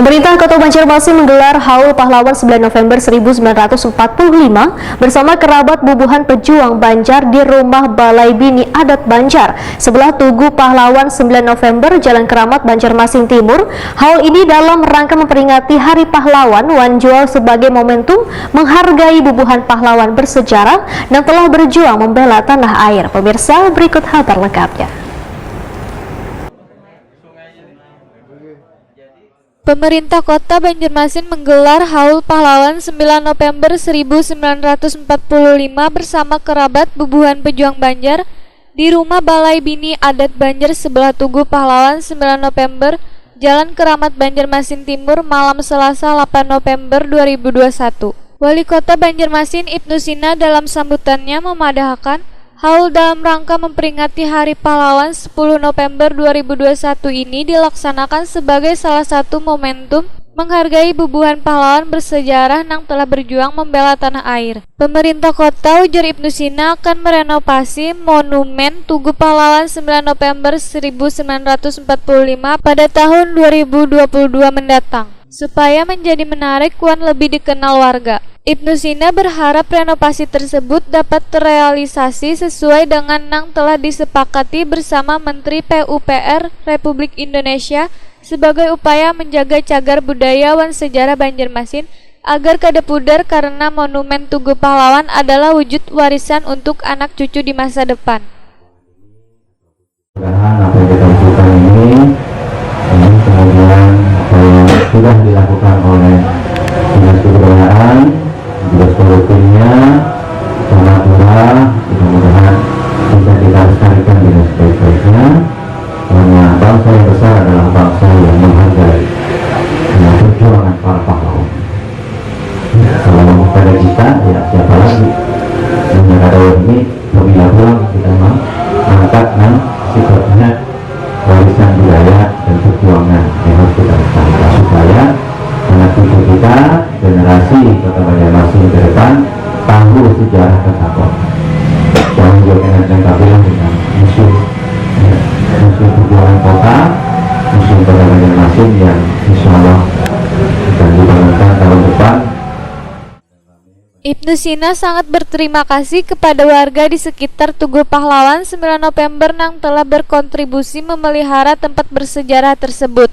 Pemerintah Kota Banjarmasin menggelar Haul Pahlawan 9 November 1945 bersama kerabat bubuhan pejuang Banjar di Rumah Balai Bini Adat Banjar, sebelah Tugu Pahlawan 9 November, Jalan Keramat, Banjarmasin Timur. Haul ini dalam rangka memperingati Hari Pahlawan Wanjual sebagai momentum menghargai bubuhan pahlawan bersejarah dan telah berjuang membela tanah air. Pemirsa, berikut kabar lengkapnya. Pemerintah Kota Banjarmasin menggelar Haul Pahlawan 9 November 1945 bersama kerabat bubuhan pejuang Banjar di Rumah Balai Bini Adat Banjar sebelah Tugu Pahlawan 9 November, Jalan Keramat, Banjarmasin Timur, malam Selasa 8 November 2021. Wali Kota Banjarmasin Ibnu Sina dalam sambutannya memadahkan haul dalam rangka memperingati Hari Pahlawan 10 November 2021 ini dilaksanakan sebagai salah satu momentum menghargai bubuhan pahlawan bersejarah yang telah berjuang membela tanah air. Pemerintah kota, ujar Ibnu Sina, akan merenovasi monumen Tugu Pahlawan 9 November 1945 pada tahun 2022 mendatang, supaya menjadi menarik dan lebih dikenal warga. Ibnu Sina berharap renovasi tersebut dapat terrealisasi sesuai dengan yang telah disepakati bersama Menteri PUPR Republik Indonesia sebagai upaya menjaga cagar budaya dan sejarah Banjarmasin agar kada pudar, karena monumen Tugu Pahlawan adalah wujud warisan untuk anak cucu di masa depan. Apa yang kita lakukan ini kemudian apa yang sudah dilakukan oleh Dinas Kebudayaan, Dinas Perhubungannya, sangat murah, mudah-mudahan bisa kita lestarikan dengan sebaik-baiknya, karena bangsa yang besar adalah bangsa yang menghargai perjuangan para pahlawan. Kalau pada kita, ya siapa lagi yang negara ini pemilihan ulang kita mengangkat sifatnya warisan budaya dan perjuangan yang harus kita lestarikan supaya anak cucu kita, generasi Kota Banjarmasin ke depan tahu sejarah kesatuan. Jangan juga dengan kabilah dengan musuh perjuangan kota, musuh Kota Banjarmasin yang insya Allah akan dibangunkan tahun depan. Ibnu Sina sangat berterima kasih kepada warga di sekitar Tugu Pahlawan 9 November yang telah berkontribusi memelihara tempat bersejarah tersebut.